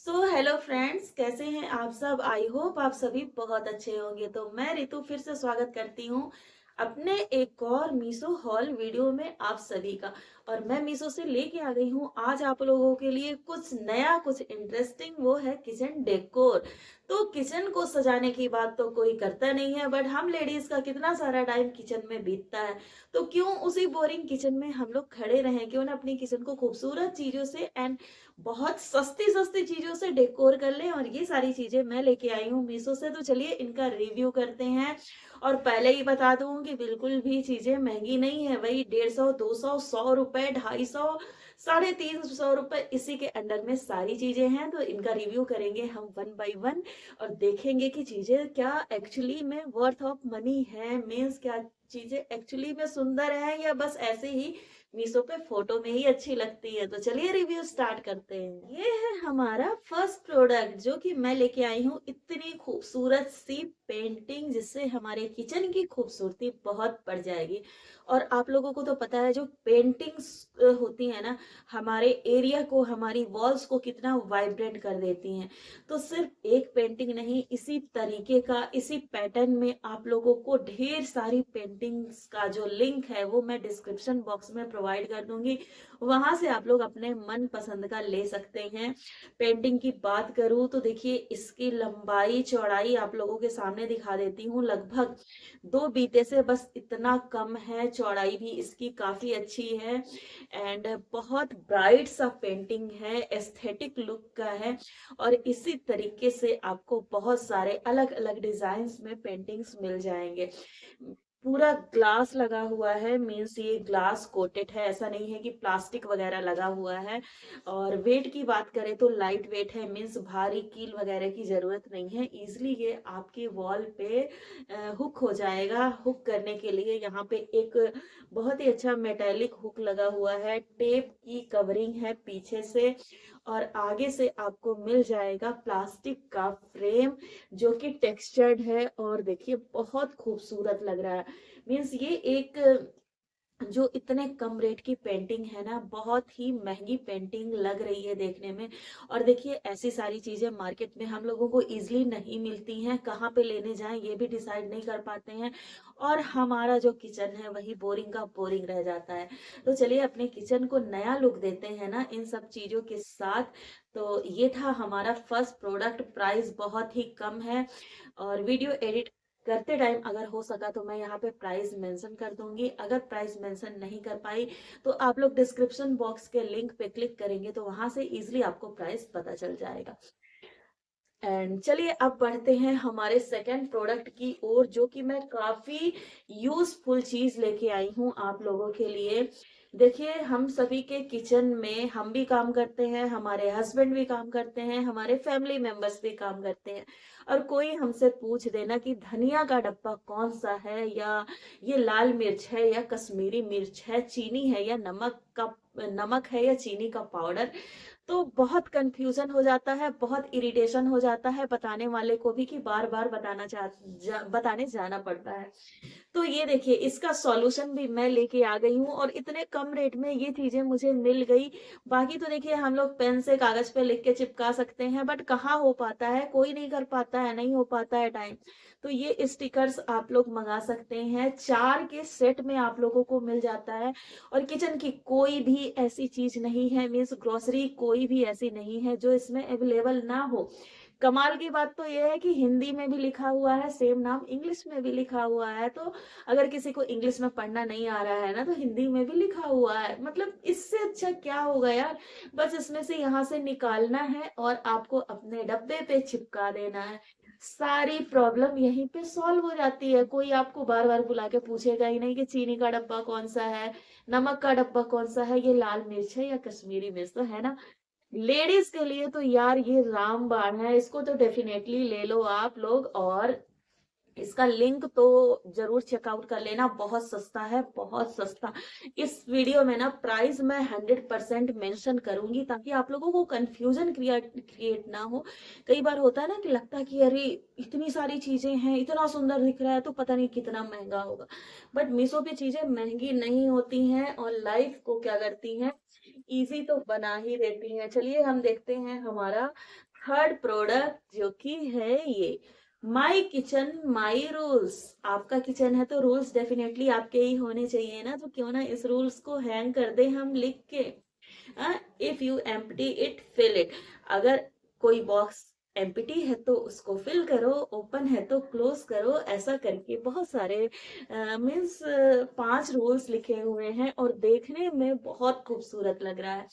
Hello friends, कैसे हैं आप सब। आई होप आप सभी बहुत अच्छे होंगे। तो मैं रितु फिर से स्वागत करती हूँ अपने एक और मीशो हॉल वीडियो में आप सभी का। और मैं मीशो से लेके आ गई हूँ आज आप लोगों के लिए कुछ नया, कुछ इंटरेस्टिंग। वो है किचन डेकोर। तो किचन को सजाने की बात तो कोई करता नहीं है, बट हम लेडीज का कितना सारा टाइम किचन में बीतता है। तो क्यों उसी बोरिंग किचन में हम लोग खड़े रहें, क्यों ना अपनी किचन को खूबसूरत चीजों से एंड बहुत सस्ती सस्ती चीजों से डेकोर कर ले। और ये सारी चीजें मैं लेके आई हूँ मीशो से। तो चलिए इनका रिव्यू करते हैं। और पहले ही बता दूं कि बिल्कुल भी चीजें महंगी नहीं है। वही 150, 200, 100 रुपए, 250, 350 रुपए, इसी के अंडर में सारी चीजें हैं। तो इनका रिव्यू करेंगे हम वन बाय वन और देखेंगे कि चीजें क्या एक्चुअली में वर्थ ऑफ मनी है। मीन्स क्या चीजें एक्चुअली में सुंदर है या बस ऐसे ही मीशो पे फोटो में ही अच्छी लगती है। तो चलिए रिव्यू स्टार्ट करते हैं। ये है हमारा फर्स्ट प्रोडक्ट जो कि मैं लेके आई हूँ। इतनी खूबसूरत सी पेंटिंग जिससे हमारे किचन की खूबसूरती बहुत बढ़ जाएगी। और आप लोगों को तो पता है जो पेंटिंग्स होती है ना, हमारे एरिया को, हमारी वॉल्स को कितना वाइब्रेंट कर देती हैं। तो सिर्फ एक पेंटिंग नहीं, इसी तरीके का, इसी पैटर्न में आप लोगों को ढेर सारी पेंटिंग्स का जो लिंक है वो मैं डिस्क्रिप्शन बॉक्स में प्रोवाइड कर दूंगी। वहां से आप लोग अपने मन पसंद का ले सकते हैं। पेंटिंग की बात करूं तो देखिए इसकी लंबाई चौड़ाई आप लोगों के सामने दिखा देती हूँ। लगभग 2 बीते से बस इतना कम है। चौड़ाई भी इसकी काफी अच्छी है एंड बहुत ब्राइट सा पेंटिंग है, एस्थेटिक लुक का है। और इसी तरीके से आपको बहुत सारे अलग अलग डिजाइन्स में पेंटिंग्स मिल जाएंगे। पूरा ग्लास लगा हुआ है, मीन्स ये ग्लास कोटेड है, ऐसा नहीं है कि प्लास्टिक वगैरह लगा हुआ है। और वेट की बात करें तो लाइट वेट है, मीन्स भारी कील वगैरह की जरूरत नहीं है। इजिली ये आपके वॉल पे हुक हो जाएगा। हुक करने के लिए यहाँ पे एक बहुत ही अच्छा मेटेलिक हुक लगा हुआ है, टेप की कवरिंग है पीछे से। और आगे से आपको मिल जाएगा प्लास्टिक का फ्रेम जो कि टेक्सचर्ड है और देखिए बहुत खूबसूरत लग रहा है। मीन्स ये एक जो इतने कम रेट की पेंटिंग है ना, बहुत ही महंगी पेंटिंग लग रही है देखने में। और देखिए ऐसी सारी चीजें मार्केट में हम लोगों को इजीली नहीं मिलती हैं, कहाँ पे लेने जाएं ये भी डिसाइड नहीं कर पाते हैं। और हमारा जो किचन है वही बोरिंग का बोरिंग रह जाता है। तो चलिए अपने किचन को नया लुक देते हैं ना इन सब चीजों के साथ। तो ये था हमारा फर्स्ट प्रोडक्ट। प्राइस बहुत ही कम है और वीडियो एडिट करते टाइम अगर हो सका तो मैं यहाँ पे प्राइस मेंशन कर दूंगी। अगर प्राइस मेंशन नहीं कर पाई तो आप लोग डिस्क्रिप्शन बॉक्स के लिंक पे क्लिक करेंगे तो वहां से इजिली आपको प्राइस पता चल जाएगा। एंड चलिए अब बढ़ते हैं हमारे सेकंड प्रोडक्ट की ओर, जो कि मैं काफी यूजफुल चीज लेके आई हूँ आप लोगों के लिए। देखिए हम सभी के किचन में हम भी काम करते हैं, हमारे हस्बैंड भी काम करते हैं, हमारे फैमिली मेंबर्स भी काम करते हैं। और कोई हमसे पूछ देना कि धनिया का डब्बा कौन सा है, या ये लाल मिर्च है या कश्मीरी मिर्च है, चीनी है या नमक है या चीनी का पाउडर, तो बहुत कंफ्यूजन हो जाता है, बहुत इरिटेशन हो जाता है बताने वाले को भी कि बार बार बताने जाना पड़ता है। तो ये देखिए इसका सॉल्यूशन भी मैं लेके आ गई हूँ और इतने कम रेट में ये चीजें मुझे मिल गई। बाकी तो देखिए हम लोग पेन से कागज पे लिख के चिपका सकते हैं, बट कहाँ हो पाता है, कोई नहीं कर पाता है, नहीं हो पाता है टाइम। तो ये स्टिकर्स आप लोग मंगा सकते हैं, 4 के सेट में आप लोगों को मिल जाता है। और किचन की कोई भी ऐसी चीज नहीं है, मीन्स ग्रोसरी कोई भी ऐसी नहीं है जो इसमें अवेलेबल ना हो। कमाल की बात तो यह है कि हिंदी में भी लिखा हुआ है सेम नाम, इंग्लिश में भी लिखा हुआ है। तो अगर किसी को इंग्लिश में पढ़ना नहीं आ रहा है ना तो हिंदी में भी लिखा हुआ है। मतलब इससे अच्छा क्या होगा यार। बस इसमें से यहाँ से निकालना है और आपको अपने डब्बे पे चिपका देना है। सारी प्रॉब्लम यहीं पे सॉल्व हो जाती है। कोई आपको बार बार बुला के पूछेगा ही नहीं कि चीनी का डब्बा कौन सा है, नमक का डब्बा कौन सा है, ये लाल मिर्च है या कश्मीरी मिर्च, तो है ना। लेडीज के लिए तो यार ये रामबाण है, इसको तो डेफिनेटली ले लो आप लोग। और इसका लिंक तो जरूर चेकआउट कर लेना, बहुत सस्ता है, बहुत सस्ता। इस वीडियो में ना प्राइस मैं 100% मेंशन करूंगी ताकि आप लोगों को कंफ्यूजन क्रिएट ना हो। कई बार होता है ना कि लगता है कि अरे इतनी सारी चीजें हैं, इतना सुंदर दिख रहा है तो पता नहीं कितना महंगा होगा। बट मीशो पे चीजें महंगी नहीं होती हैं और लाइफ को क्या करती हैं, इजी तो बना ही देती हैं। चलिए हम देखते हैं हमारा थर्ड प्रोडक्ट जो कि है ये माई किचन माई रूल्स। आपका किचन है तो रूल्स डेफिनेटली आपके ही होने चाहिए ना, तो क्यों ना इस रूल्स को हैंग कर दे हम लिख के। If you empty it fill it. अगर कोई बॉक्स एम्प्टी है तो उसको फिल करो, ओपन है तो क्लोज करो, ऐसा करके बहुत सारे मीन्स 5 रूल्स लिखे हुए हैं और देखने में बहुत खूबसूरत लग रहा है।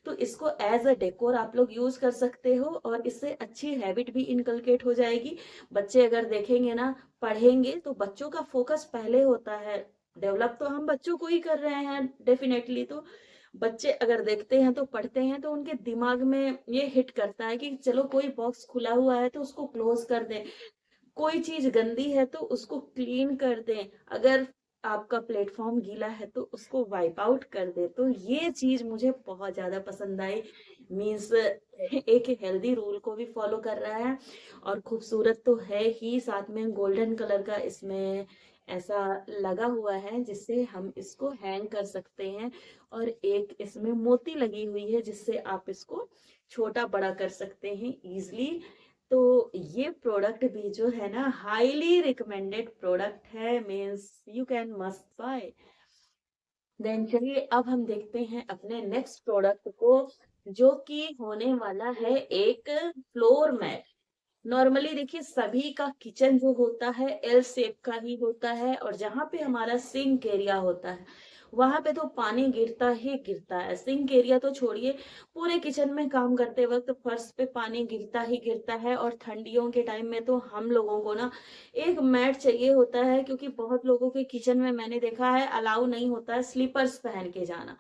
तो इसको एज अ डेकोर आप लोग यूज कर सकते हो और इससे अच्छी हैबिट भी इनकलकेट हो जाएगी। बच्चे अगर देखेंगे ना, पढ़ेंगे, तो बच्चों का फोकस पहले होता है। डेवलप तो हम बच्चों को ही कर रहे हैं डेफिनेटली। तो बच्चे अगर देखते हैं तो पढ़ते हैं तो उनके दिमाग में ये हिट करता है कि चलो कोई बॉक्स खुला हुआ है तो उसको क्लोज कर दें, कोई चीज गंदी है तो उसको क्लीन कर दें, अगर आपका प्लेटफॉर्म गीला है तो उसको वाइप आउट कर दे। तो ये चीज मुझे बहुत ज्यादा पसंद आई। मीन्स एक हेल्दी रूल को भी फॉलो कर रहा है और खूबसूरत तो है ही, साथ में गोल्डन कलर का इसमें ऐसा लगा हुआ है जिससे हम इसको हैंग कर सकते हैं। और एक इसमें मोती लगी हुई है जिससे आप इसको छोटा बड़ा कर सकते हैं इजिली। तो ये प्रोडक्ट भी जो है ना, हाईली रिकमेंडेड प्रोडक्ट है, means you can must buy. Then चलिए अब हम देखते हैं अपने नेक्स्ट प्रोडक्ट को, जो कि होने वाला है एक फ्लोर मैट। नॉर्मली देखिए सभी का किचन जो होता है एल शेप का ही होता है, और जहाँ पे हमारा सिंक एरिया होता है वहां पे तो पानी गिरता ही गिरता है। सिंक एरिया तो छोड़िए, पूरे किचन में काम करते वक्त फर्श पे पानी गिरता ही गिरता है। और ठंडियों के टाइम में तो हम लोगों को ना एक मैट चाहिए होता है, क्योंकि बहुत लोगों के किचन में मैंने देखा है अलाउ नहीं होता है स्लीपर्स पहन के जाना।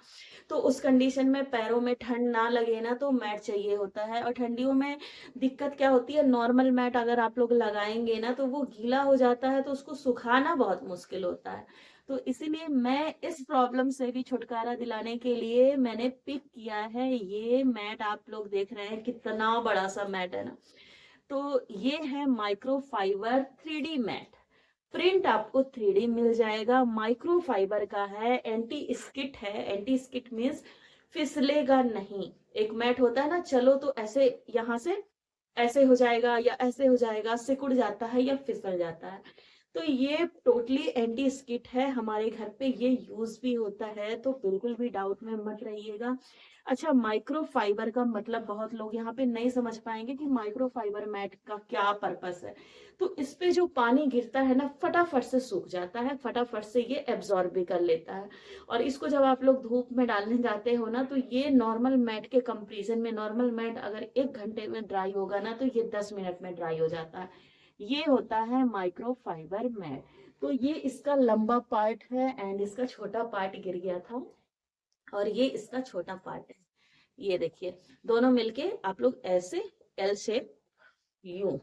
तो उस कंडीशन में पैरों में ठंड ना लगे ना, तो मैट चाहिए होता है। और ठंडियों में दिक्कत क्या होती है, नॉर्मल मैट अगर आप लोग लगाएंगे ना तो वो गीला हो जाता है, तो उसको सुखाना बहुत मुश्किल होता है। तो इसीलिए मैं इस प्रॉब्लम से भी छुटकारा दिलाने के लिए मैंने पिक किया है ये मैट। आप लोग देख रहे हैं कितना बड़ा सा मैट है ना। तो ये है माइक्रोफाइबर 3D मैट। प्रिंट आपको 3D मिल जाएगा, माइक्रोफाइबर का है, एंटी स्किट है। एंटी स्किट मीन्स फिसलेगा नहीं। एक मैट होता है ना, चलो तो ऐसे यहाँ से ऐसे हो जाएगा या ऐसे हो जाएगा, सिकुड़ जाता है या फिसल जाता है। तो ये टोटली एंटी स्किट है, हमारे घर पे ये यूज भी होता है, तो बिल्कुल भी डाउट में मत रहिएगा। अच्छा, माइक्रोफाइबर का मतलब बहुत लोग यहाँ पे नहीं समझ पाएंगे कि माइक्रोफाइबर मैट का क्या पर्पस है। तो इस पे जो पानी गिरता है ना, फटाफट से सूख जाता है, फटाफट से ये एब्जॉर्ब भी कर लेता है। और इसको जब आप लोग धूप में डालने जाते हो ना, तो ये नॉर्मल मैट के कंपैरिजन में, नॉर्मल मैट अगर 1 घंटे में ड्राई होगा ना, तो ये 10 मिनट में ड्राई हो जाता है। ये होता है माइक्रोफाइबर मैट। तो ये इसका लंबा पार्ट है एंड इसका छोटा पार्ट गिर गया था, और ये इसका छोटा पार्ट है। ये देखिए, दोनों मिलके आप लोग ऐसे एल शेप, यूं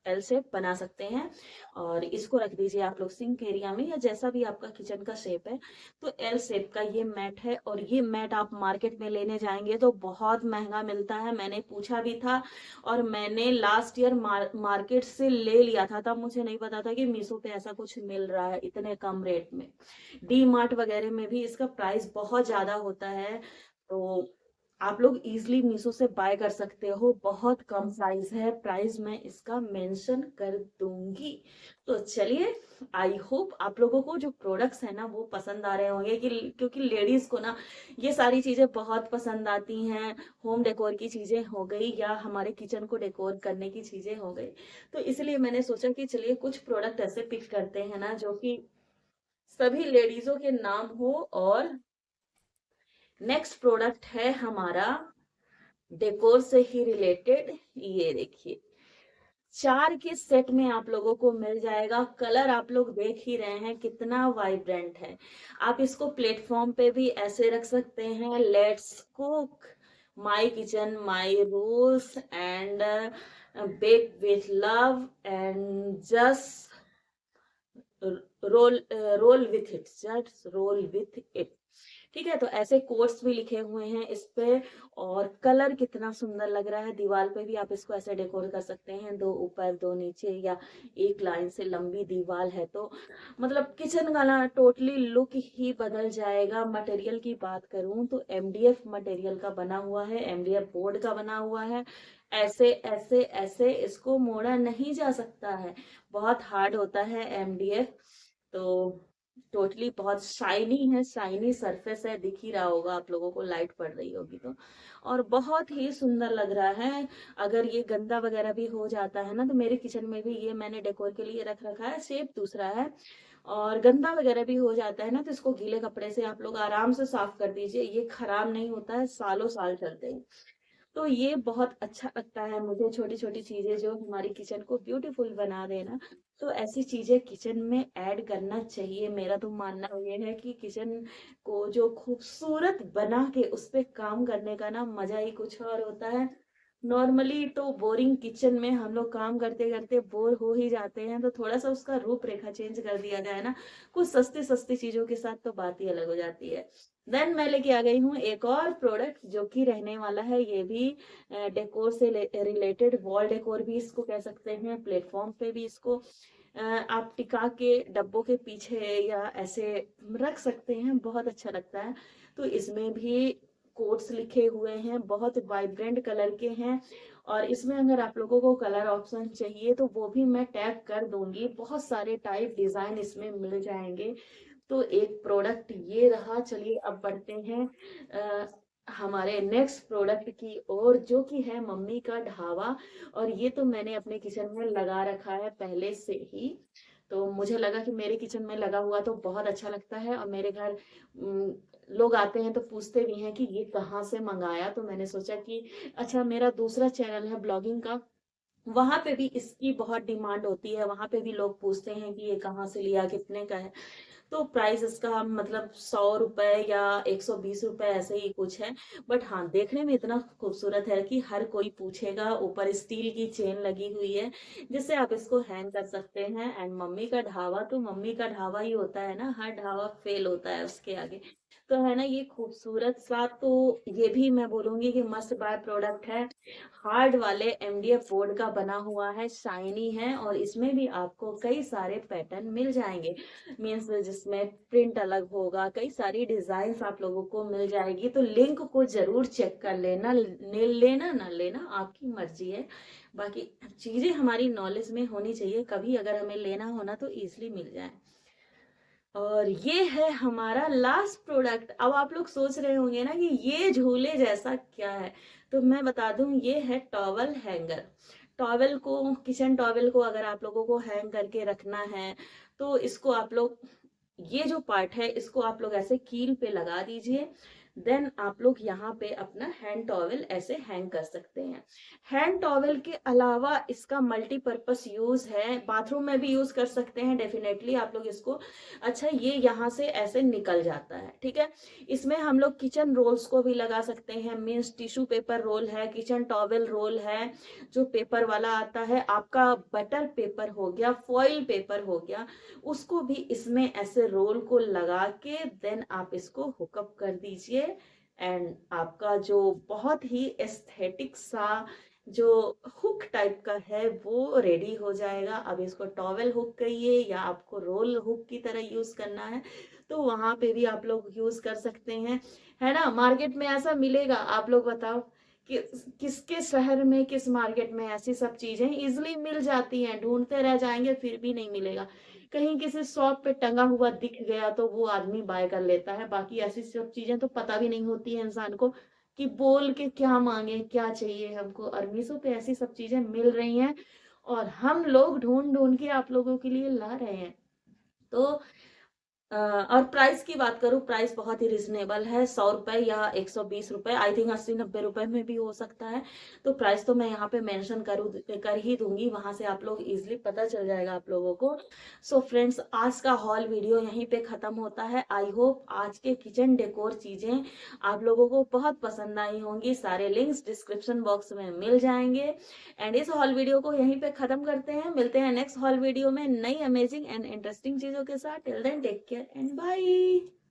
एल शेप बना सकते हैं। और इसको रख दीजिए आप लोग सिंक एरिया में या जैसा भी आपका किचन का शेप है। तो एल शेप का ये मैट है, और ये मैट आप मार्केट में लेने जाएंगे तो बहुत महंगा मिलता है। मैंने पूछा भी था, और मैंने लास्ट ईयर मार्केट से ले लिया था, तब मुझे नहीं पता था कि मीशो पे ऐसा कुछ मिल रहा है इतने कम रेट में। डी मार्ट वगैरह में भी इसका प्राइस बहुत ज्यादा होता है। तो आप लोग इजिली मीशो से बाय कर सकते हो, बहुत कम प्राइस है, प्राइस मैं इसका मेंशन कर दूंगी। तो चलिए, आई होप आप लोगों को जो प्रोडक्ट्स है ना वो पसंद आ रहे होंगे, कि क्योंकि लेडीज को ना ये सारी चीजें बहुत पसंद आती हैं। होम डेकोर की चीजें हो गई या हमारे किचन को डेकोर करने की चीजें हो गई। तो इसलिए मैंने सोचा कि चलिए कुछ प्रोडक्ट ऐसे पिक करते हैं ना जो कि सभी लेडीजों के नाम हो। और नेक्स्ट प्रोडक्ट है हमारा डेकोर से ही रिलेटेड। ये देखिए, 4 के सेट में आप लोगों को मिल जाएगा। कलर आप लोग देख ही रहे हैं कितना वाइब्रेंट है। आप इसको प्लेटफॉर्म पे भी ऐसे रख सकते हैं, let's cook, my kitchen my rules and bake with love and just roll roll with it, just roll with it. ठीक है? तो ऐसे कोट्स भी लिखे हुए हैं इस पे और कलर कितना सुंदर लग रहा है, दीवार पे भी आप इसको ऐसे डेकोर कर सकते हैं, 2 ऊपर 2 नीचे या एक लाइन से लंबी दीवार है तो मतलब किचन का ना टोटली लुक ही बदल जाएगा। मटेरियल की बात करूँ तो एमडीएफ मटेरियल का बना हुआ है, एमडीएफ बोर्ड का बना हुआ है। ऐसे, ऐसे, ऐसे इसको मोड़ा नहीं जा सकता है, बहुत हार्ड होता है एमडीएफ। तो टोटली बहुत शाइनी है, शाइनी सरफेस है, दिख ही रहा होगा आप लोगों को, लाइट पड़ रही होगी तो। और बहुत ही सुंदर लग रहा है। अगर ये गंदा वगैरह भी हो जाता है ना तो मेरे किचन में भी ये मैंने डेकोर के लिए रख रखा है, शेप दूसरा है। और गंदा वगैरह भी हो जाता है ना तो इसको गीले कपड़े से आप लोग आराम से साफ कर दीजिए, ये खराब नहीं होता है, सालों साल चलते हैं। तो ये बहुत अच्छा लगता है मुझे, छोटी-छोटी चीज़ें जो हमारी किचन को ब्यूटीफुल बना देना, तो ऐसी चीज़ें किचन में ऐड करना चाहिए। मेरा तो मानना ये है कि किचन को जो खूबसूरत बना के उस पे काम करने का ना मज़ा ही कुछ और होता है। नॉर्मली तो बोरिंग किचन में हम लोग काम करते-करते बोर हो ही जाते हैं, तो थोड़ा-सा उसका रूपरेखा चेंज कर दिया जाए ना, कुछ सस्ती-सस्ती चीज़ों के साथ तो बात ही अलग हो जाती है। देन मैं लेके आ गई हूँ एक और प्रोडक्ट जो कि रहने वाला है ये भी डेकोर से रिलेटेड, वॉल डेकोर भी इसको कह सकते हैं, प्लेटफॉर्म पे भी इसको आप टिका के डब्बों के पीछे या ऐसे रख सकते हैं, बहुत अच्छा लगता है। तो इसमें भी कोट्स लिखे हुए हैं, बहुत वाइब्रेंट कलर के हैं और इसमें अगर आप लोगों को कलर ऑप्शन चाहिए तो वो भी मैं टैग कर दूंगी, बहुत सारे टाइप डिजाइन इसमें मिल जाएंगे। तो एक प्रोडक्ट ये रहा। चलिए अब बढ़ते हैं हमारे नेक्स्ट प्रोडक्ट की ओर जो कि है मम्मी का ढाबा। और ये तो मैंने अपने किचन में लगा रखा है पहले से ही, तो मुझे लगा कि मेरे किचन में लगा हुआ तो बहुत अच्छा लगता है और मेरे घर लोग आते हैं तो पूछते भी हैं कि ये कहाँ से मंगाया, तो मैंने सोचा कि अच्छा, मेरा दूसरा चैनल है ब्लॉगिंग का, वहां पे भी इसकी बहुत डिमांड होती है, वहां पे भी लोग पूछते हैं कि ये कहाँ से लिया, कितने का है। तो प्राइस इसका मतलब 100 रुपए या 120 रुपए ऐसे ही कुछ है। बट हाँ, देखने में इतना खूबसूरत है कि हर कोई पूछेगा। ऊपर स्टील की चेन लगी हुई है जिससे आप इसको हैंग कर सकते हैं। एंड मम्मी का ढाबा तो मम्मी का ढाबा ही होता है ना, हर ढाबा फेल होता है उसके आगे। तो है ना, ये खूबसूरत सा तो ये भी मैं बोलूंगी कि मस्ट बाय प्रोडक्ट है। हार्ड वाले एमडीएफ बोर्ड का बना हुआ है, शाइनी है और इसमें भी आपको कई सारे पैटर्न मिल जाएंगे। मीन्स जिसमें प्रिंट अलग होगा, कई सारी डिजाइन आप लोगों को मिल जाएगी। तो लिंक को जरूर चेक कर लेना, लेना ना लेना आपकी मर्जी है। बाकी चीजें हमारी नॉलेज में होनी चाहिए, कभी अगर हमें लेना हो ना तो इजिली मिल जाए। और ये है हमारा लास्ट प्रोडक्ट। अब आप लोग सोच रहे होंगे ना कि ये झूले जैसा क्या है, तो मैं बता दूं, ये है टॉवल हैंगर। टॉवल को, किचन टॉवल को अगर आप लोगों को हैंग करके रखना है तो इसको आप लोग, ये जो पार्ट है इसको आप लोग ऐसे कील पे लगा दीजिए। देन आप लोग यहाँ पे अपना हैंड टॉवेल ऐसे हैंग कर सकते हैं। हैंड टॉवेल के अलावा इसका मल्टीपर्पस यूज है, बाथरूम में भी यूज कर सकते हैं डेफिनेटली आप लोग इसको। अच्छा, ये यहाँ से ऐसे निकल जाता है, ठीक है। इसमें हम लोग किचन रोल्स को भी लगा सकते हैं, मीन्स टिश्यू पेपर रोल है, किचन टॉवेल रोल है जो पेपर वाला आता है, आपका बटर पेपर हो गया, फॉइल पेपर हो गया, उसको भी इसमें ऐसे रोल को लगा के देन आप इसको हुकअप कर दीजिए। एंड आपका जो बहुत ही एस्थेटिक सा जो हुक टाइप का है वो रेडी हो जाएगा। अब इसको टॉवेल हुक कहिए या आपको रोल हुक की तरह यूज करना है तो वहां पे भी आप लोग यूज कर सकते हैं, है ना। मार्केट में ऐसा मिलेगा, आप लोग बताओ कि किसके शहर में, किस मार्केट में ऐसी सब चीजें इजिली मिल जाती हैं, ढूंढते रह जाएंगे फिर भी नहीं मिलेगा। कहीं किसी शॉप पे टंगा हुआ दिख गया तो वो आदमी बाय कर लेता है, बाकी ऐसी सब चीजें तो पता भी नहीं होती है इंसान को कि बोल के क्या मांगे, क्या चाहिए हमको। और मीशो पे ऐसी सब चीजें मिल रही हैं और हम लोग ढूंढ ढूंढ के आप लोगों के लिए ला रहे हैं। तो और प्राइस की बात करूँ, प्राइस बहुत ही रिजनेबल है, 100 रुपए या 120 रुपए, आई थिंक 80-90 रुपए में भी हो सकता है। तो प्राइस तो मैं यहाँ पे मेंशन कर ही दूंगी, वहां से आप लोग इजिली पता चल जाएगा आप लोगों को। सो फ्रेंड्स, आज का हॉल वीडियो यहीं पे खत्म होता है। आई होप आज के किचन डेकोर चीजें आप लोगों को बहुत पसंद आई होंगी, सारे लिंक्स डिस्क्रिप्शन बॉक्स में मिल जाएंगे। एंड इस हॉल वीडियो को यहीं पे खत्म करते हैं, मिलते हैं नेक्स्ट हॉल वीडियो में नई अमेजिंग एंड इंटरेस्टिंग चीजों के साथ। Till then take care and bye.